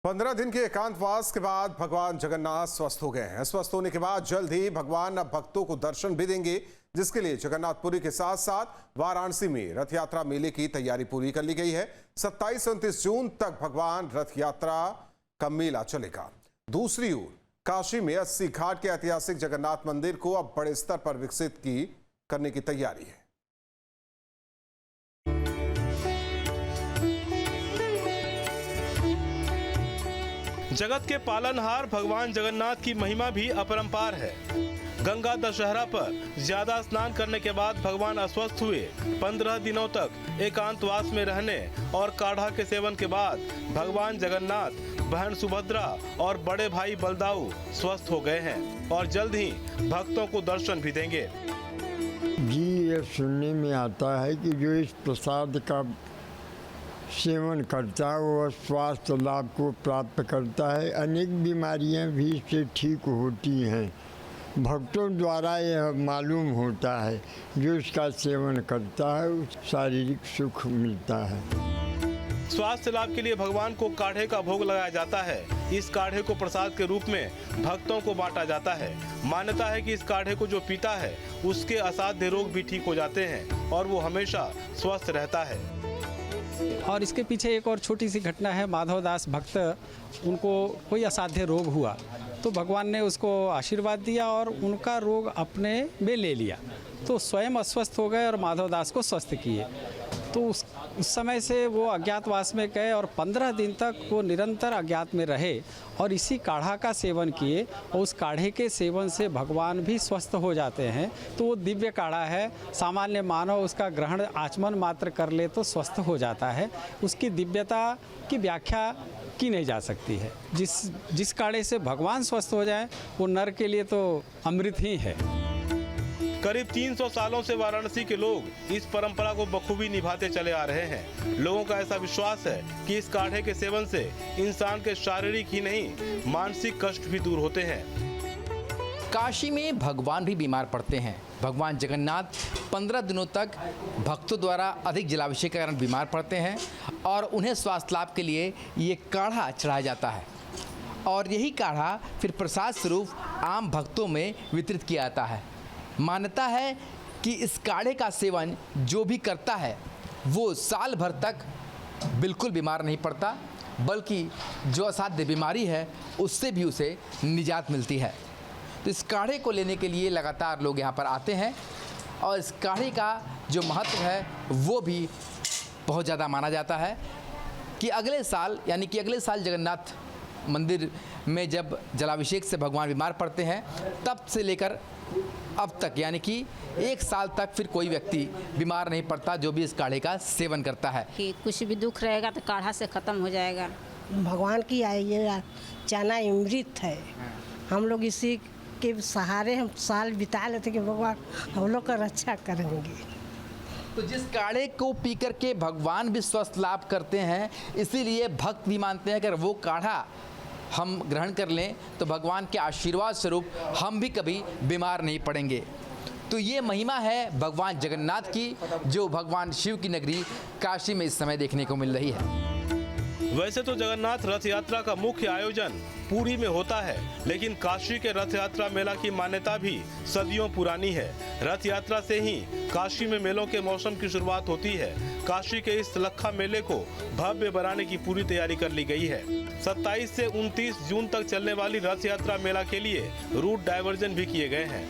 15 दिन के एकांतवास के बाद भगवान जगन्नाथ स्वस्थ हो गए हैं। स्वस्थ होने के बाद जल्द ही भगवान अब भक्तों को दर्शन भी देंगे, जिसके लिए जगन्नाथपुरी के साथ साथ वाराणसी में रथ यात्रा मेले की तैयारी पूरी कर ली गई है। 27 से 29 जून तक भगवान रथ यात्रा का मेला चलेगा। दूसरी ओर काशी में 80 घाट के ऐतिहासिक जगन्नाथ मंदिर को अब बड़े स्तर पर विकसित करने की तैयारी है। जगत के पालनहार भगवान जगन्नाथ की महिमा भी अपरंपार है। गंगा दशहरा पर ज्यादा स्नान करने के बाद भगवान अस्वस्थ हुए। 15 दिनों तक एकांतवास में रहने और काढ़ा के सेवन के बाद भगवान जगन्नाथ, बहन सुभद्रा और बड़े भाई बलदाऊ स्वस्थ हो गए हैं और जल्द ही भक्तों को दर्शन भी देंगे। जी, ये सुनने में आता है कि जो इस प्रसाद का सेवन करता है वो स्वास्थ्य लाभ को प्राप्त करता है। अनेक बीमारियां भी इससे ठीक होती हैं। भक्तों द्वारा यह मालूम होता है जो इसका सेवन करता है उसे शारीरिक सुख मिलता है। स्वास्थ्य लाभ के लिए भगवान को काढ़े का भोग लगाया जाता है। इस काढ़े को प्रसाद के रूप में भक्तों को बांटा जाता है। मान्यता है कि इस काढ़े को जो पीता है उसके असाध्य रोग भी ठीक हो जाते हैं और वो हमेशा स्वस्थ रहता है। और इसके पीछे एक और छोटी सी घटना है। माधवदास भक्त, उनको कोई असाध्य रोग हुआ तो भगवान ने उसको आशीर्वाद दिया और उनका रोग अपने में ले लिया, तो स्वयं अस्वस्थ हो गए और माधवदास को स्वस्थ किए। तो उस समय से वो अज्ञातवास में गए और 15 दिन तक वो निरंतर अज्ञात में रहे और इसी काढ़ा का सेवन किए और उस काढ़े के सेवन से भगवान भी स्वस्थ हो जाते हैं। तो वो दिव्य काढ़ा है, सामान्य मानव उसका ग्रहण आचमन मात्र कर ले तो स्वस्थ हो जाता है। उसकी दिव्यता की व्याख्या की नहीं जा सकती है। जिस काढ़े से भगवान स्वस्थ हो जाए वो नर के लिए तो अमृत ही है। करीब 300 सालों से वाराणसी के लोग इस परंपरा को बखूबी निभाते चले आ रहे हैं। लोगों का ऐसा विश्वास है कि इस काढ़े के सेवन से इंसान के शारीरिक ही नहीं मानसिक कष्ट भी दूर होते हैं। काशी में भगवान भी बीमार पड़ते हैं। भगवान जगन्नाथ 15 दिनों तक भक्तों द्वारा अधिक जलाभिषेक के कारण बीमार पड़ते हैं और उन्हें स्वास्थ्य लाभ के लिए ये काढ़ा चढ़ाया जाता है और यही काढ़ा फिर प्रसाद स्वरूप आम भक्तों में वितरित किया जाता है। मान्यता है कि इस काढ़े का सेवन जो भी करता है वो साल भर तक बिल्कुल बीमार नहीं पड़ता, बल्कि जो असाध्य बीमारी है उससे भी उसे निजात मिलती है। तो इस काढ़े को लेने के लिए लगातार लोग यहाँ पर आते हैं और इस काढ़े का जो महत्व है वो भी बहुत ज़्यादा माना जाता है कि अगले साल यानी कि अगले साल जगन्नाथ मंदिर में जब जलाभिषेक से भगवान बीमार पड़ते हैं तब से लेकर अब तक यानी कि 1 साल तक फिर कोई व्यक्ति बीमार नहीं पड़ता जो भी इस काढ़े का सेवन करता है। कि कुछ भी दुख रहेगा तो काढ़ा से ख़त्म हो जाएगा। भगवान की ये चाना अमृत है। हम लोग इसी के सहारे हम साल बिता लेते कि भगवान हम लोग का रक्षा करेंगे। तो जिस काढ़े को पी कर के भगवान भी स्वस्थ लाभ करते हैं, इसीलिए भक्त भी मानते हैं कि अगर वो काढ़ा हम ग्रहण कर लें तो भगवान के आशीर्वाद स्वरूप हम भी कभी बीमार नहीं पड़ेंगे। तो ये महिमा है भगवान जगन्नाथ की, जो भगवान शिव की नगरी काशी में इस समय देखने को मिल रही है। वैसे तो जगन्नाथ रथ यात्रा का मुख्य आयोजन पुरी में होता है, लेकिन काशी के रथ यात्रा मेला की मान्यता भी सदियों पुरानी है। रथ यात्रा से ही काशी में मेलों के मौसम की शुरुआत होती है। काशी के इस लखा मेले को भव्य बनाने की पूरी तैयारी कर ली गई है। 27 से 29 जून तक चलने वाली रथ यात्रा मेला के लिए रूट डायवर्जन भी किए गए हैं।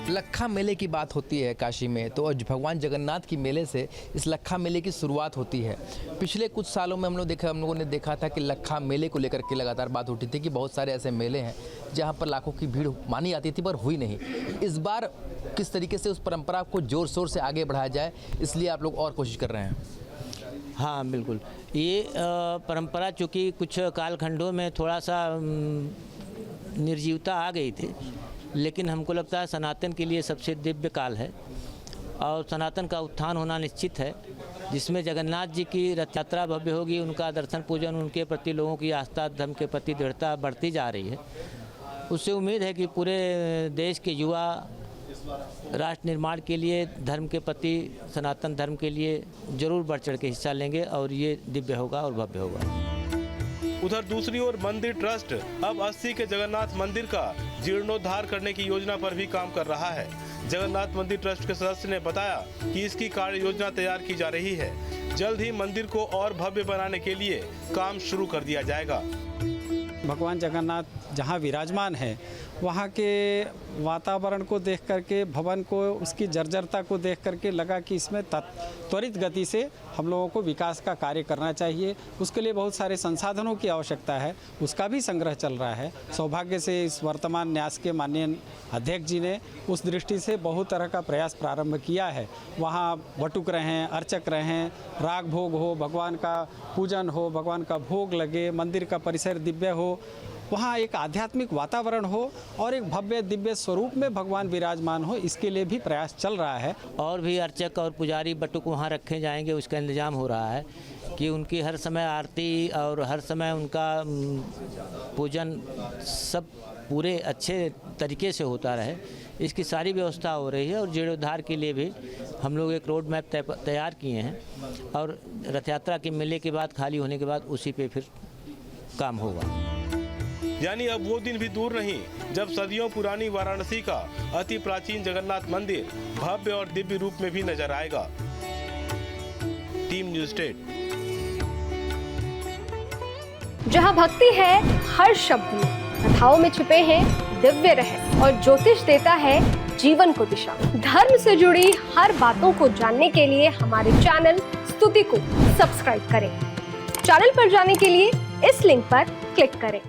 लखा मेले की बात होती है काशी में, तो आज भगवान जगन्नाथ की मेले से इस लखा मेले की शुरुआत होती है। पिछले कुछ सालों में हम लोगों ने देखा था कि लखा मेले को लेकर के लगातार बात उठी थी कि बहुत सारे ऐसे मेले हैं जहां पर लाखों की भीड़ मानी जाती थी पर हुई नहीं। इस बार किस तरीके से उस परंपरा को जोर शोर से आगे बढ़ाया जाए, इसलिए आप लोग और कोशिश कर रहे हैं। हाँ बिल्कुल, ये परंपरा चूँकि कुछ कालखंडों में थोड़ा सा निर्जीवता आ गई थी, लेकिन हमको लगता है सनातन के लिए सबसे दिव्य काल है और सनातन का उत्थान होना निश्चित है, जिसमें जगन्नाथ जी की रथ यात्रा भव्य होगी। उनका दर्शन पूजन, उनके प्रति लोगों की आस्था धर्म के प्रति दृढ़ता बढ़ती जा रही है। उससे उम्मीद है कि पूरे देश के युवा राष्ट्र निर्माण के लिए, धर्म के प्रति, सनातन धर्म के लिए जरूर बढ़ चढ़ के हिस्सा लेंगे और ये दिव्य होगा और भव्य होगा। उधर दूसरी ओर मंदिर ट्रस्ट अब 80 के जगन्नाथ मंदिर का जीर्णोद्धार करने की योजना पर भी काम कर रहा है। जगन्नाथ मंदिर ट्रस्ट के सदस्य ने बताया कि इसकी कार्य योजना तैयार की जा रही है। जल्द ही मंदिर को और भव्य बनाने के लिए काम शुरू कर दिया जाएगा। भगवान जगन्नाथ जहाँ विराजमान है वहाँ के वातावरण को देख करके, भवन को, उसकी जर्जरता को देख करके लगा कि इसमें त्वरित गति से हम लोगों को विकास का कार्य करना चाहिए। उसके लिए बहुत सारे संसाधनों की आवश्यकता है, उसका भी संग्रह चल रहा है। सौभाग्य से इस वर्तमान न्यास के माननीय अध्यक्ष जी ने उस दृष्टि से बहुत तरह का प्रयास प्रारंभ किया है। वहाँ बटुक रहें, अर्चक रहें, राग भोग हो, भगवान का पूजन हो, भगवान का भोग लगे, मंदिर का परिसर दिव्य हो, वहाँ एक आध्यात्मिक वातावरण हो और एक भव्य दिव्य स्वरूप में भगवान विराजमान हो, इसके लिए भी प्रयास चल रहा है। और भी अर्चक और पुजारी बटुक वहाँ रखे जाएंगे, उसका इंतजाम हो रहा है कि उनकी हर समय आरती और हर समय उनका पूजन सब पूरे अच्छे तरीके से होता रहे, इसकी सारी व्यवस्था हो रही है। और जीर्णोद्धार के लिए भी हम लोग एक रोड मैप तैयार किए हैं और रथ यात्रा के मेले के बाद, खाली होने के बाद उसी पे फिर काम होगा। यानी अब वो दिन भी दूर नहीं जब सदियों पुरानी वाराणसी का अति प्राचीन जगन्नाथ मंदिर भव्य और दिव्य रूप में भी नजर आएगा। Team news state. जहां भक्ति है हर शब्द में, कथाओं में छुपे हैं दिव्य रहस्य और ज्योतिष देता है जीवन को दिशा। धर्म से जुड़ी हर बातों को जानने के लिए हमारे चैनल स्तुति को सब्सक्राइब करें। चैनल पर जाने के लिए इस लिंक पर क्लिक करें।